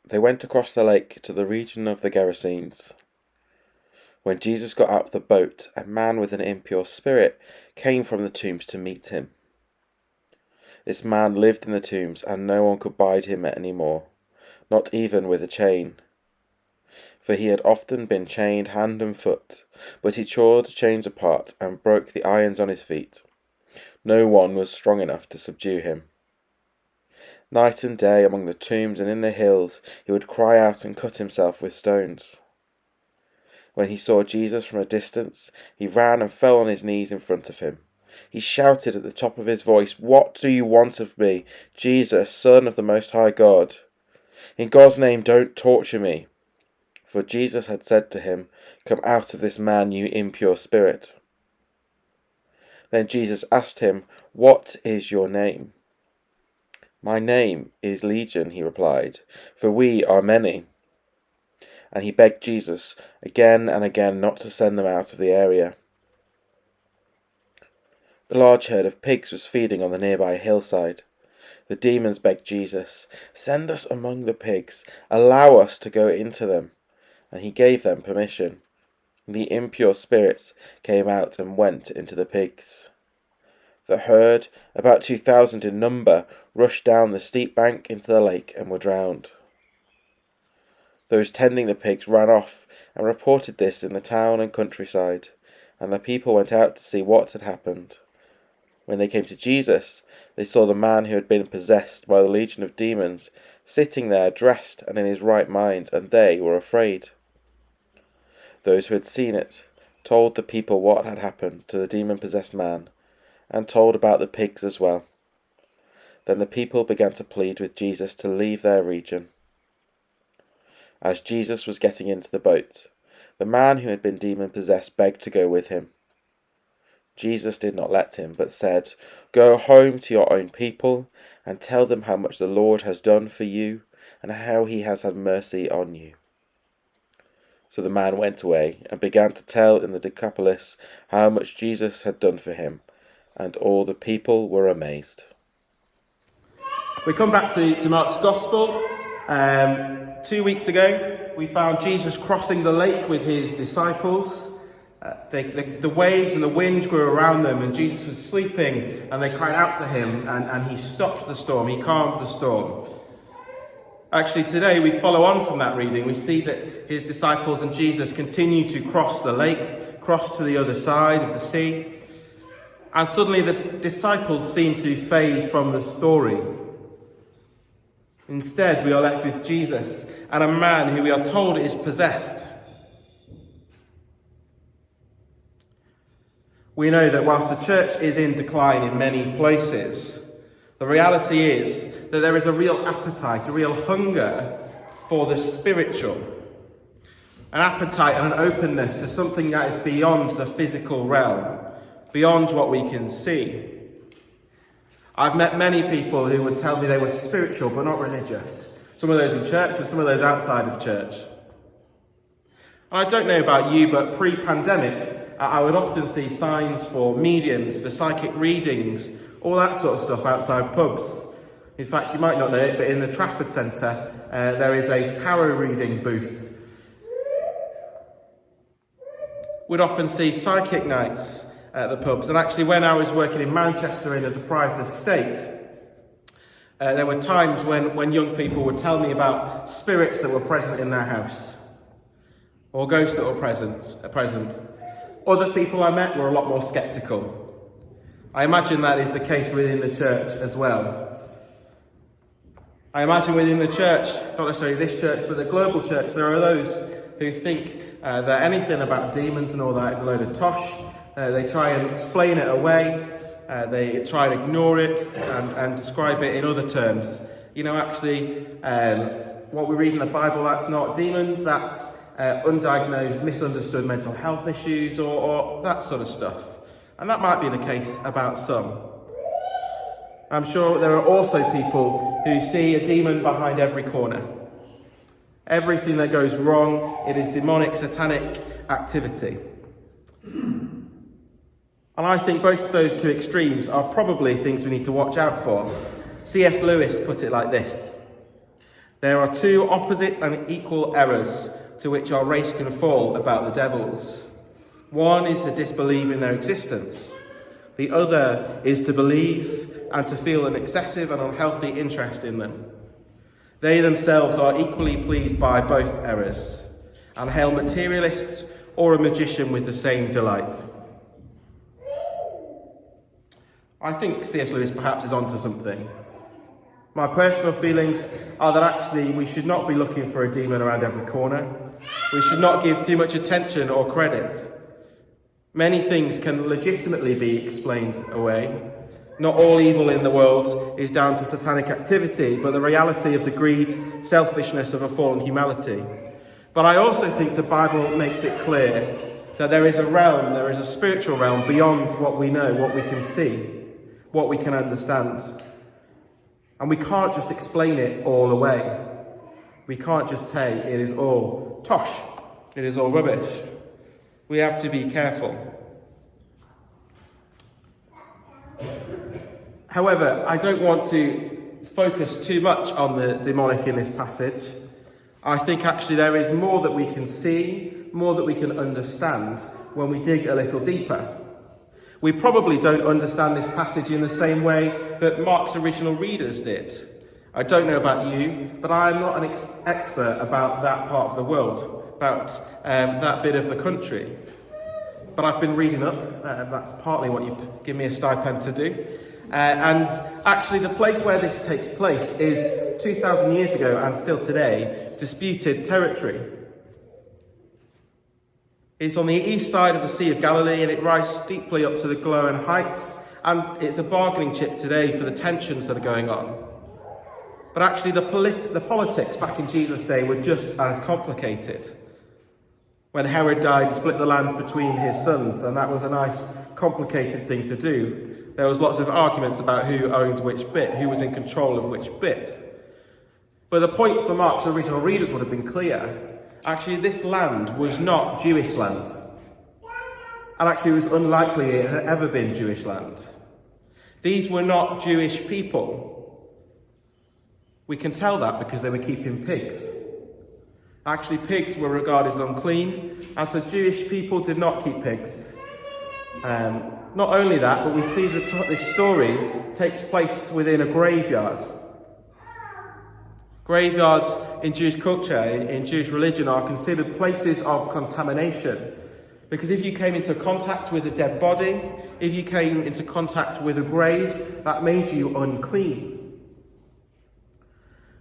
They went across the lake to the region of the Gerasenes. When Jesus got out of the boat, a man with an impure spirit came from the tombs to meet him. This man lived in the tombs, and no one could bind him any more, not even with a chain. For he had often been chained hand and foot, but he tore the chains apart and broke the irons on his feet. No one was strong enough to subdue him. Night and day among the tombs and in the hills he would cry out and cut himself with stones. When he saw Jesus from a distance, he ran and fell on his knees in front of him. He shouted at the top of his voice, "What do you want of me, Jesus, Son of the Most High God? In God's name, don't torture me." For Jesus had said to him, "Come out of this man, you impure spirit." Then Jesus asked him, "What is your name?" "My name is Legion," he replied, "for we are many." And he begged Jesus again and again not to send them out of the area. A large herd of pigs was feeding on the nearby hillside. The demons begged Jesus, "Send us among the pigs, allow us to go into them." And he gave them permission. The impure spirits came out and went into the pigs. The herd, about 2,000 in number, rushed down the steep bank into the lake and were drowned. Those tending the pigs ran off and reported this in the town and countryside, and the people went out to see what had happened. When they came to Jesus, they saw the man who had been possessed by the legion of demons sitting there dressed and in his right mind, and they were afraid. Those who had seen it told the people what had happened to the demon-possessed man, and told about the pigs as well. Then the people began to plead with Jesus to leave their region. As Jesus was getting into the boat, the man who had been demon-possessed begged to go with him. Jesus did not let him, but said, "Go home to your own people and tell them how much the Lord has done for you and how he has had mercy on you." So the man went away and began to tell in the Decapolis how much Jesus had done for him, and all the people were amazed. We come back to Mark's Gospel. 2 weeks ago, we found Jesus crossing the lake with his disciples. The waves and the wind grew around them, and Jesus was sleeping, and they cried out to him, and he stopped the storm, he calmed the storm. Actually, today we follow on from that reading. We see that his disciples and Jesus continue to cross the lake, cross to the other side of the sea, and suddenly the disciples seem to fade from the story. Instead, we are left with Jesus and a man who we are told is possessed. We know that whilst the church is in decline in many places, the reality is that there is a real appetite, a real hunger for the spiritual. An appetite and an openness to something that is beyond the physical realm, beyond what we can see. I've met many people who would tell me they were spiritual but not religious. Some of those in church and some of those outside of church. And I don't know about you, but pre-pandemic, I would often see signs for mediums, for psychic readings, all that sort of stuff outside pubs. In fact, you might not know it, but in the Trafford Centre, there is a tarot reading booth. We'd often see psychic nights at the pubs. And actually, when I was working in Manchester in a deprived estate, there were times when young people would tell me about spirits that were present in their house, or ghosts that were present. Other people I met were a lot more sceptical. I imagine that is the case within the church as well. I imagine within the church, not necessarily this church, but the global church, there are those who think that anything about demons and all that is a load of tosh. They try and explain it away. They try and ignore it and describe it in other terms. You know, actually, what we read in the Bible, that's not demons, that's undiagnosed, misunderstood mental health issues or that sort of stuff. And that might be the case about some. I'm sure there are also people who see a demon behind every corner. Everything that goes wrong, it is demonic, satanic activity. And I think both of those two extremes are probably things we need to watch out for. C.S. Lewis put it like this: There are two opposite and equal errors to which our race can fall about the devils. One is to disbelieve in their existence. The other is to believe and to feel an excessive and unhealthy interest in them. They themselves are equally pleased by both errors, and hail materialists or a magician with the same delight. I think C.S. Lewis perhaps is onto something. My personal feelings are that actually we should not be looking for a demon around every corner. We should not give too much attention or credit. Many things can legitimately be explained away. Not all evil in the world is down to satanic activity, but the reality of the greed, selfishness of a fallen humanity. But I also think the Bible makes it clear that there is a spiritual realm beyond what we know, what we can see, what we can understand. And we can't just explain it all away. We can't just say it is all tosh, it is all rubbish. We have to be careful. However, I don't want to focus too much on the demonic in this passage. I think actually there is more that we can see, more that we can understand when we dig a little deeper. We probably don't understand this passage in the same way that Mark's original readers did. I don't know about you, but I am not an expert about that part of the world, about that bit of the country. But I've been reading up, that's partly what you give me a stipend to do. And actually the place where this takes place is 2,000 years ago and still today, disputed territory. It's on the east side of the Sea of Galilee and it rises steeply up to the Golan Heights, and it's a bargaining chip today for the tensions that are going on. But actually the politics back in Jesus' day were just as complicated. When Herod died, he split the land between his sons, and that was a nice complicated thing to do. There was lots of arguments about who owned which bit, who was in control of which bit. But the point for Mark's original readers would have been clear. Actually, this land was not Jewish land. And actually, it was unlikely it had ever been Jewish land. These were not Jewish people. We can tell that because they were keeping pigs. Actually, pigs were regarded as unclean, as the Jewish people did not keep pigs. Not only that, but we see that this story takes place within a graveyard. Graveyards in Jewish culture, in Jewish religion, are considered places of contamination. Because if you came into contact with a dead body, if you came into contact with a grave, that made you unclean.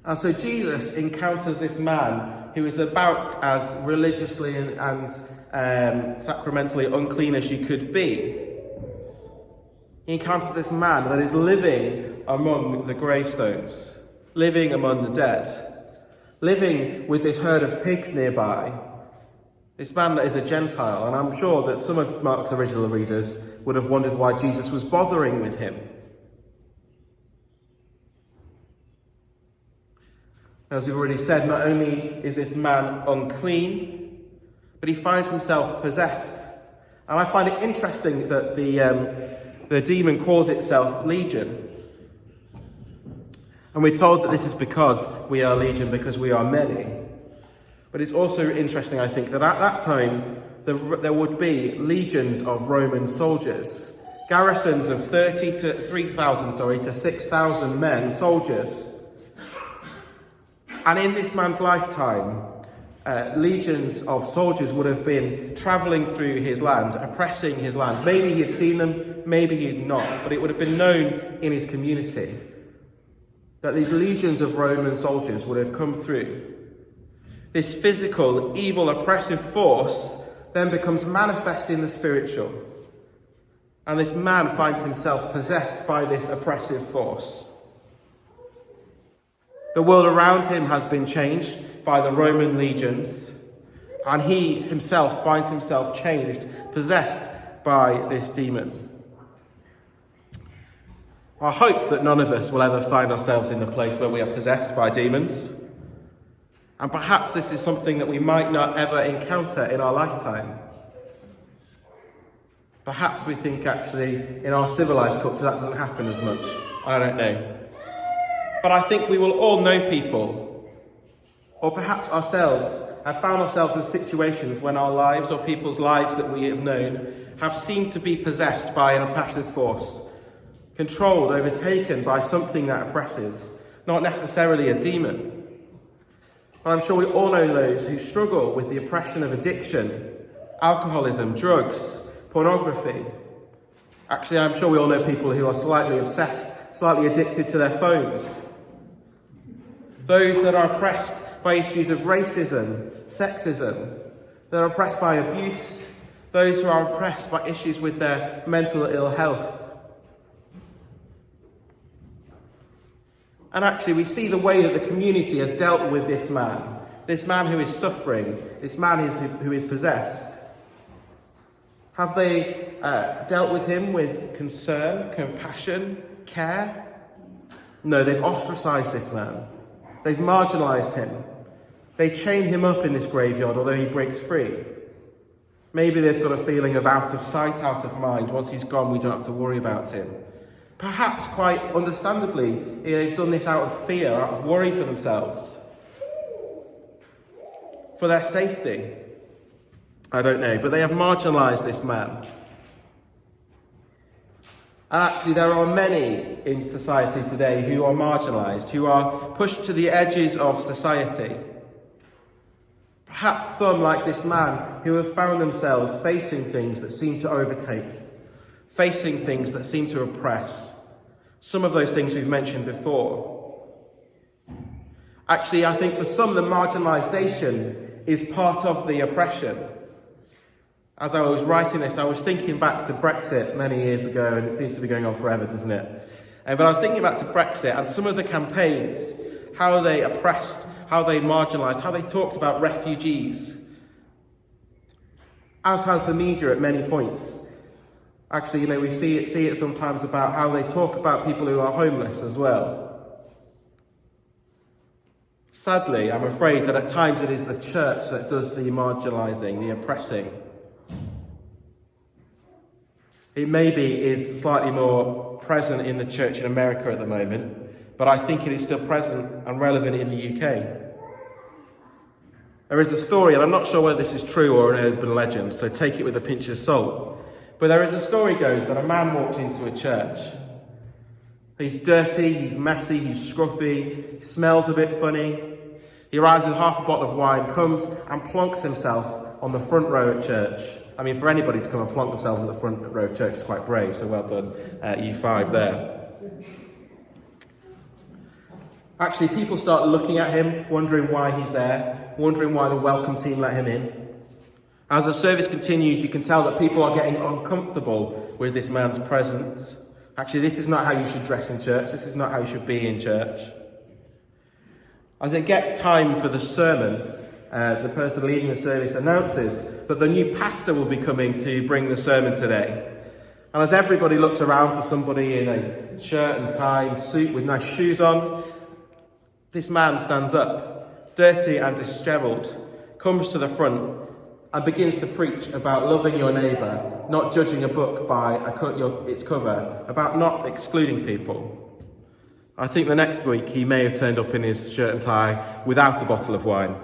And so Jesus encounters this man who is about as religiously and sacramentally unclean as you could be. He encounters this man that is living among the gravestones, living among the dead, living with this herd of pigs nearby. This man that is a Gentile, and I'm sure that some of Mark's original readers would have wondered why Jesus was bothering with him. As we've already said, not only is this man unclean, but he finds himself possessed. And I find it interesting that the demon calls itself Legion. And we're told that this is because we are Legion, because we are many. But it's also interesting, I think, that at that time, there would be legions of Roman soldiers. Garrisons of 3,000 to 6,000 men, soldiers. And in this man's lifetime, legions of soldiers would have been travelling through his land, oppressing his land. Maybe he'd seen them, maybe he'd not, but it would have been known in his community that these legions of Roman soldiers would have come through. This physical, evil, oppressive force then becomes manifest in the spiritual. And this man finds himself possessed by this oppressive force. The world around him has been changed by the Roman legions, and he himself finds himself changed, possessed by this demon. I hope that none of us will ever find ourselves in the place where we are possessed by demons. And perhaps this is something that we might not ever encounter in our lifetime. Perhaps we think actually in our civilized culture that doesn't happen as much. I don't know. But I think we will all know people Or perhaps ourselves have found ourselves in situations when our lives or people's lives that we have known have seemed to be possessed by an oppressive force, controlled, overtaken by something that oppresses, not necessarily a demon. But I'm sure we all know those who struggle with the oppression of addiction, alcoholism, drugs, pornography. Actually, I'm sure we all know people who are slightly obsessed, slightly addicted to their phones. Those that are oppressed by issues of racism, sexism, that are oppressed by abuse, those who are oppressed by issues with their mental ill health. And actually we see the way that the community has dealt with this man who is suffering, this man who is possessed. Have they dealt with him with concern, compassion, care? No, they've ostracised this man. They've marginalised him. They chain him up in this graveyard, although he breaks free. Maybe they've got a feeling of out of sight, out of mind. Once he's gone, we don't have to worry about him. Perhaps, quite understandably, they've done this out of fear, out of worry for themselves. For their safety. I don't know, but they have marginalised this man. And actually, there are many in society today who are marginalised, who are pushed to the edges of society. Perhaps some, like this man, who have found themselves facing things that seem to overtake, facing things that seem to oppress. Some of those things we've mentioned before. Actually, I think for some, the marginalisation is part of the oppression. As I was writing this, I was thinking back to Brexit many years ago, and it seems to be going on forever, doesn't it? But I was thinking back to Brexit and some of the campaigns, how they oppressed, how they marginalised, how they talked about refugees. As has the media at many points. Actually, we see it sometimes about how they talk about people who are homeless as well. Sadly, I'm afraid that at times it is the church that does the marginalising, the oppressing. It maybe is slightly more present in the church in America at the moment, but I think it is still present and relevant in the UK. There is a story, and I'm not sure whether this is true or an urban legend, so take it with a pinch of salt. But there is a story goes that a man walked into a church. He's dirty, he's messy, he's scruffy, he smells a bit funny. He arrives with half a bottle of wine, comes and plonks himself on the front row at church. I mean, for anybody to come and plonk themselves at the front row of church is quite brave, so well done, you five there. Actually, people start looking at him, wondering why he's there, wondering why the welcome team let him in. As the service continues, you can tell that people are getting uncomfortable with this man's presence. Actually, this is not how you should dress in church. This is not how you should be in church. As it gets time for the sermon, the person leading the service announces that the new pastor will be coming to bring the sermon today. And as everybody looks around for somebody in a shirt and tie and suit with nice shoes on, this man stands up, dirty and dishevelled, comes to the front and begins to preach about loving your neighbour, not judging a book by its cover, about not excluding people. I think the next week he may have turned up in his shirt and tie without a bottle of wine.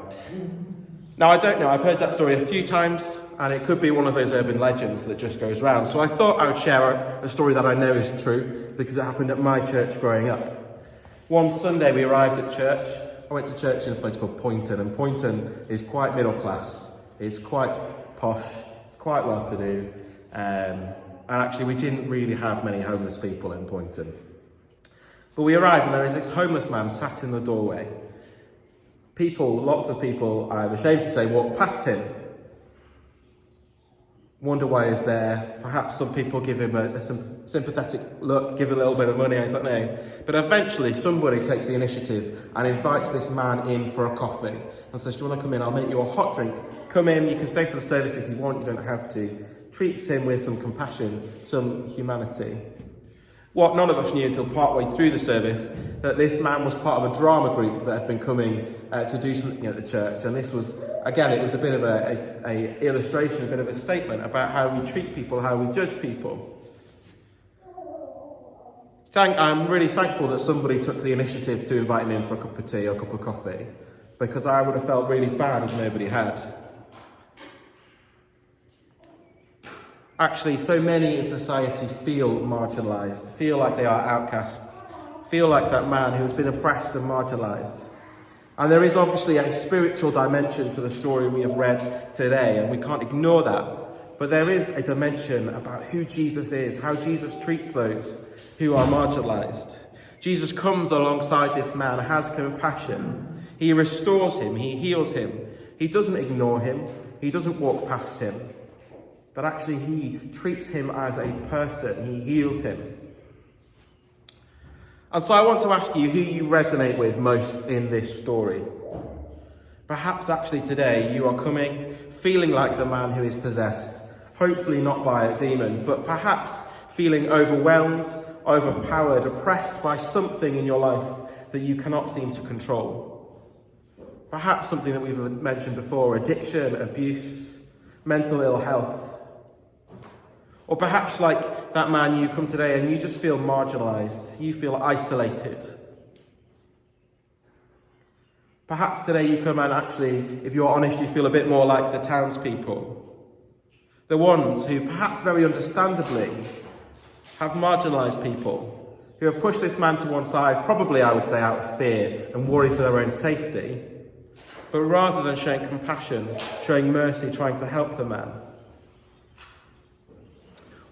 Now, I don't know, I've heard that story a few times, and it could be one of those urban legends that just goes round. So I thought I would share a story that I know is true, because it happened at my church growing up. One Sunday we arrived at church. I went to church in a place called Poynton, and Poynton is quite middle class. It's quite posh, it's quite well to do, and actually we didn't really have many homeless people in Poynton. But we arrived and there is this homeless man sat in the doorway. Lots of people, I'm ashamed to say, walk past him. Wonder why he's there. Perhaps some people give him a sympathetic look, give a little bit of money, I don't know. But eventually somebody takes the initiative and invites this man in for a coffee and says, do you want to come in? I'll make you a hot drink. Come in, you can stay for the service if you want, you don't have to. Treats him with some compassion, some humanity. What none of us knew until partway through the service, that this man was part of a drama group that had been coming to do something at the church. And this was, again, it was a bit of a illustration, a bit of a statement about how we treat people, how we judge people. I'm really thankful that somebody took the initiative to invite him in for a cup of tea or a cup of coffee. because I would have felt really bad if nobody had. Actually, so many in society feel marginalised, feel like they are outcasts, feel like that man who has been oppressed and marginalised. And there is obviously a spiritual dimension to the story we have read today, and we can't ignore that. But there is a dimension about who Jesus is, how Jesus treats those who are marginalised. Jesus comes alongside this man, has compassion. He restores him, he heals him. He doesn't ignore him, he doesn't walk past him. But actually he treats him as a person, he heals him. And so I want to ask you who you resonate with most in this story. Perhaps actually today you are coming feeling like the man who is possessed, hopefully not by a demon, but perhaps feeling overwhelmed, overpowered, oppressed by something in your life that you cannot seem to control. Perhaps something that we've mentioned before, addiction, abuse, mental ill health. Or perhaps like that man, you come today and you just feel marginalised, you feel isolated. Perhaps today you come and actually, if you're honest, you feel a bit more like the townspeople. The ones who perhaps very understandably have marginalised people, who have pushed this man to one side, probably I would say out of fear and worry for their own safety. But rather than showing compassion, showing mercy, trying to help the man.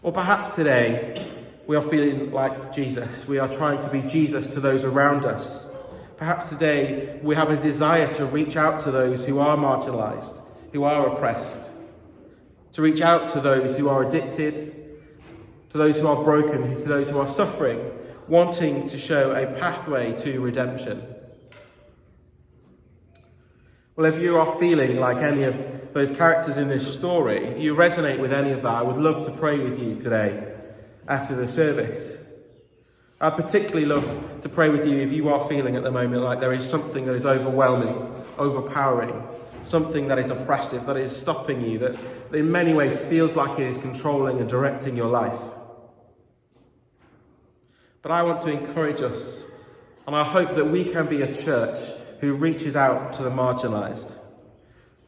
Or perhaps today we are feeling like Jesus. We are trying to be Jesus to those around us. Perhaps today we have a desire to reach out to those who are marginalised, who are oppressed. To reach out to those who are addicted, to those who are broken, to those who are suffering, wanting to show a pathway to redemption. Well, if you are feeling like any of those characters in this story, if you resonate with any of that, I would love to pray with you today after the service. I'd particularly love to pray with you if you are feeling at the moment like there is something that is overwhelming, overpowering, something that is oppressive, that is stopping you, that in many ways feels like it is controlling and directing your life. But I want to encourage us, and I hope that we can be a church who reaches out to the marginalised,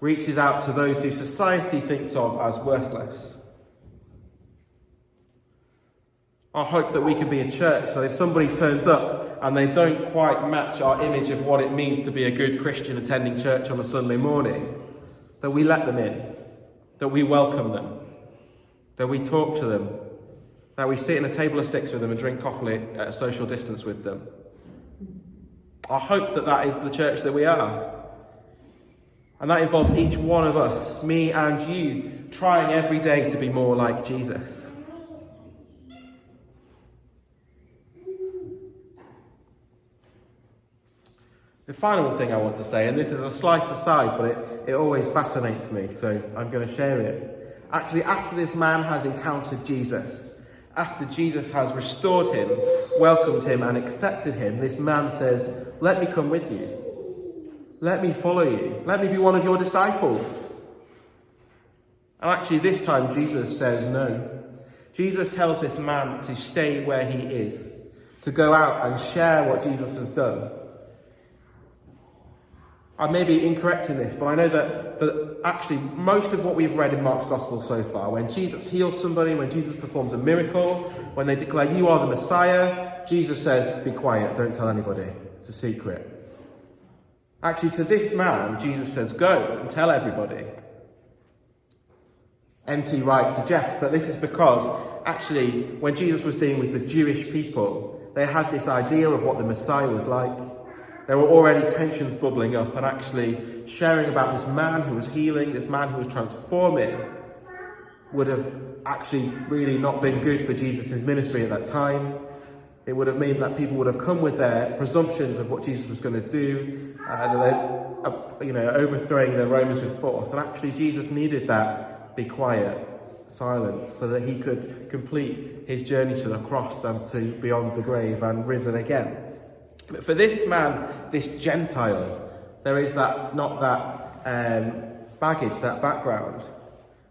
reaches out to those who society thinks of as worthless. I hope that we can be a church so if somebody turns up and they don't quite match our image of what it means to be a good Christian attending church on a Sunday morning, that we let them in, that we welcome them, that we talk to them, that we sit in a table of 6 with them and drink coffee at a social distance with them. I hope that that is the church that we are. And that involves each one of us, me and you, trying every day to be more like Jesus. The final thing I want to say, and this is a slight aside, but it always fascinates me, so I'm going to share it. Actually, after this man has encountered Jesus, after Jesus has restored him, welcomed him and accepted him, this man says, "Let me come with you. Let me follow you. Let me be one of your disciples." And actually this time Jesus says no. Jesus tells this man to stay where he is, to go out and share what Jesus has done. I may be incorrect in this, but I know that actually most of what we've read in Mark's Gospel so far, when Jesus heals somebody, when Jesus performs a miracle, when they declare, "You are the Messiah," Jesus says, "Be quiet, don't tell anybody. It's a secret." Actually, to this man, Jesus says, "Go and tell everybody." N.T. Wright suggests that this is because, actually, when Jesus was dealing with the Jewish people, they had this idea of what the Messiah was like. There were already tensions bubbling up, and actually sharing about this man who was healing, this man who was transforming, would have actually really not been good for Jesus' ministry at that time. It would have meant that people would have come with their presumptions of what Jesus was going to do, overthrowing the Romans with force. And actually Jesus needed that be quiet, silence, so that he could complete his journey to the cross and to beyond the grave and risen again. But for this man, this Gentile, there is not that baggage, that background.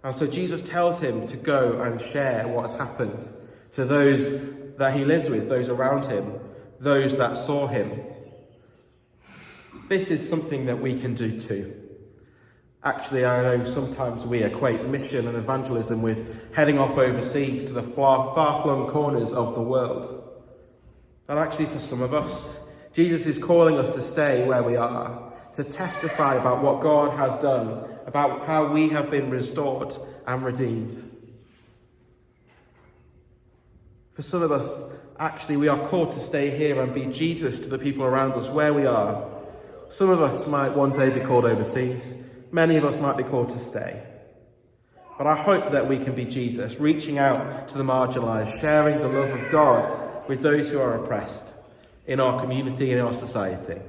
And so Jesus tells him to go and share what has happened to those that he lives with, those around him, those that saw him. this is something that we can do too. Actually, I know sometimes we equate mission and evangelism with heading off overseas to the far-flung corners of the world. But actually, for some of us, Jesus is calling us to stay where we are, to testify about what God has done, about how we have been restored and redeemed. For some of us, actually, we are called to stay here and be Jesus to the people around us where we are. Some of us might one day be called overseas. Many of us might be called to stay. But I hope that we can be Jesus, reaching out to the marginalised, sharing the love of God with those who are oppressed in our community and in our society.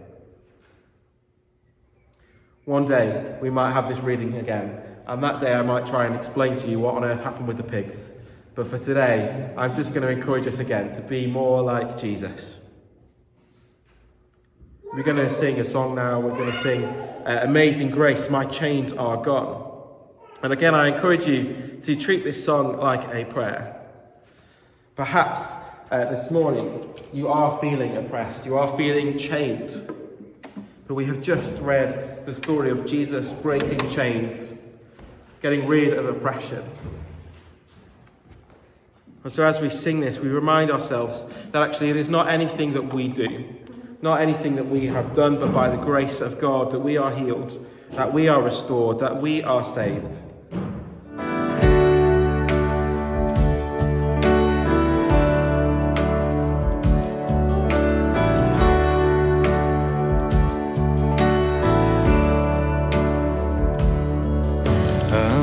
One day we might have this reading again, and that day I might try and explain to you what on earth happened with the pigs. But for today, I'm just going to encourage us again to be more like Jesus. We're going to sing a song now. We're going to sing Amazing Grace, My Chains Are Gone. And again, I encourage you to treat this song like a prayer. Perhaps this morning you are feeling oppressed, you are feeling chained. But we have just read the story of Jesus breaking chains, getting rid of oppression. And so as we sing this, we remind ourselves that actually it is not anything that we do, not anything that we have done, but by the grace of God that we are healed, that we are restored, that we are saved.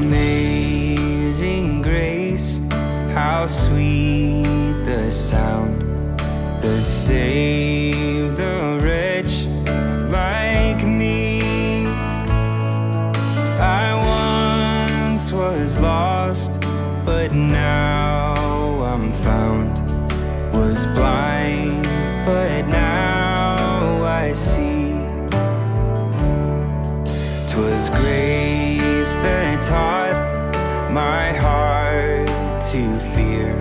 Amazing grace, how sweet the sound that saved a wretch like me. I once was lost, but now I'm found. Was blind, but now I see. 'Twas grace that taught my heart to fear,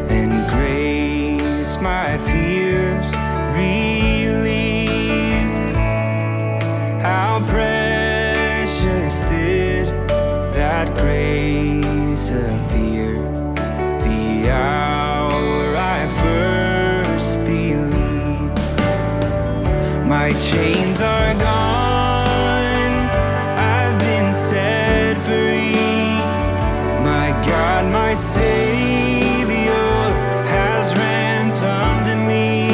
and grace my fears relieved. How precious did that grace appear the hour I first believed. My chains are gone, I've been set free. My God, my Savior has ransomed me.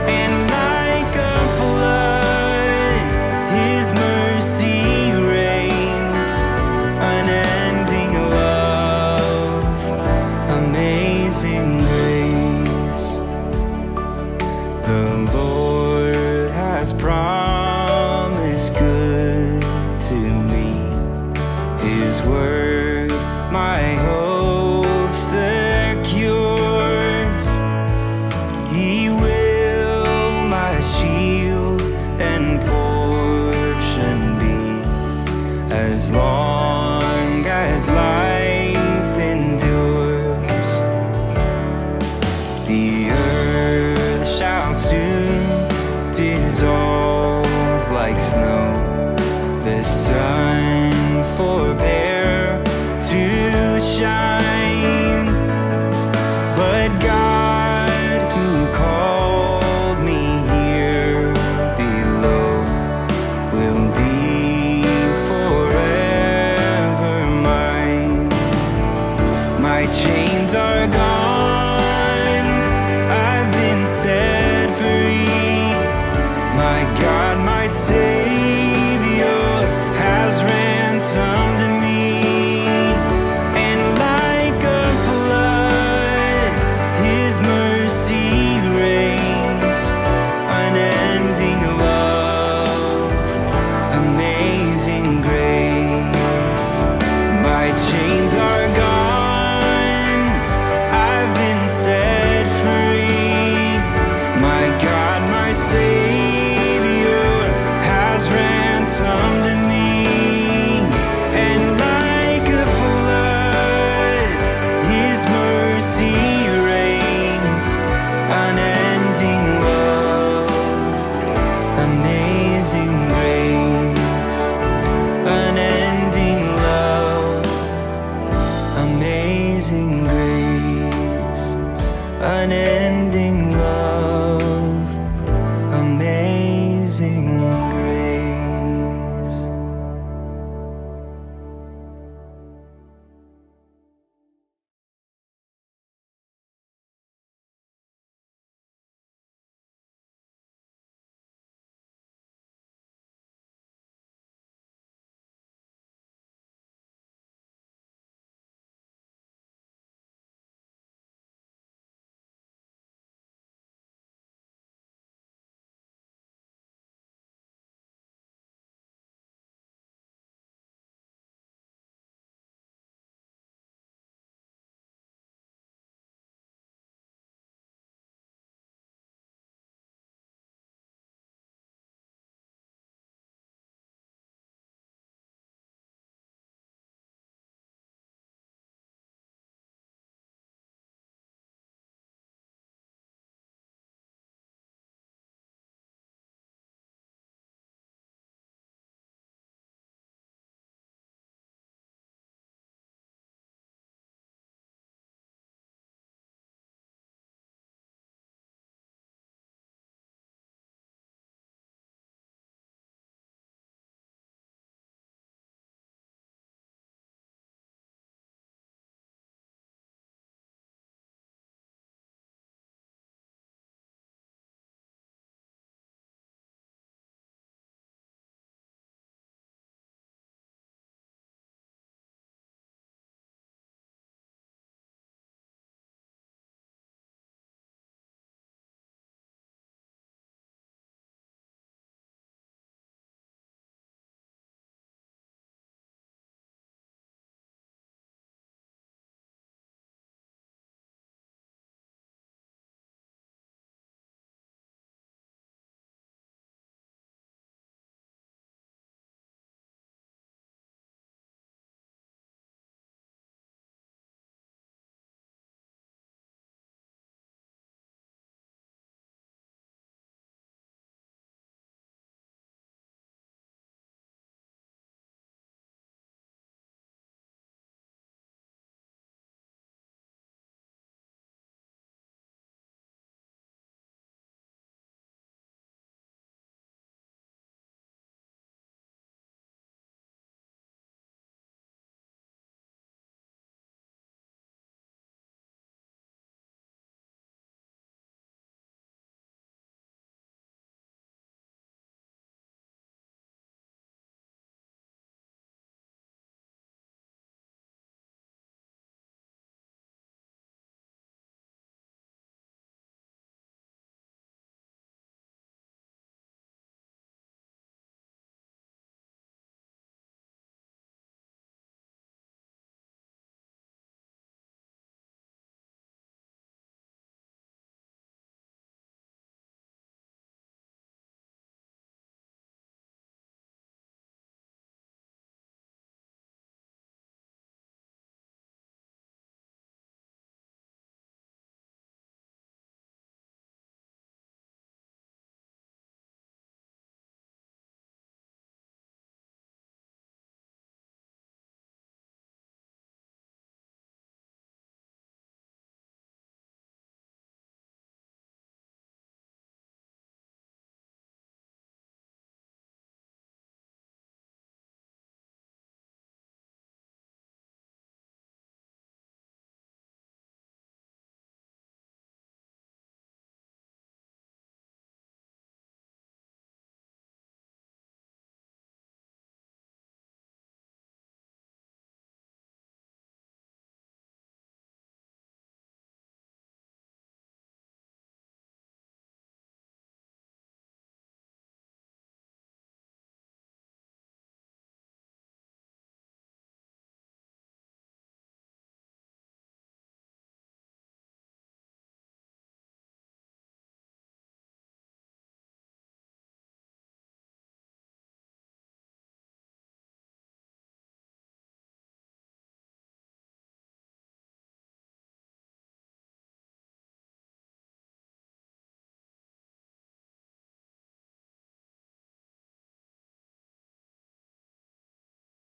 And like a flood, His mercy reigns. Unending love, amazing grace. The Lord has promised good to me. His word my hope secures. He will my shield and portion be, as long as life endures. The earth shall soon dissolve like snow. The sun forbear to shine, but God who called me here below will be forever mine. My chains are gone, I've been set free. My God, my Savior has ransomed me. And like a flood, His mercy reigns. Unending love, amazing grace. My chains are gone, Amazing grace, unending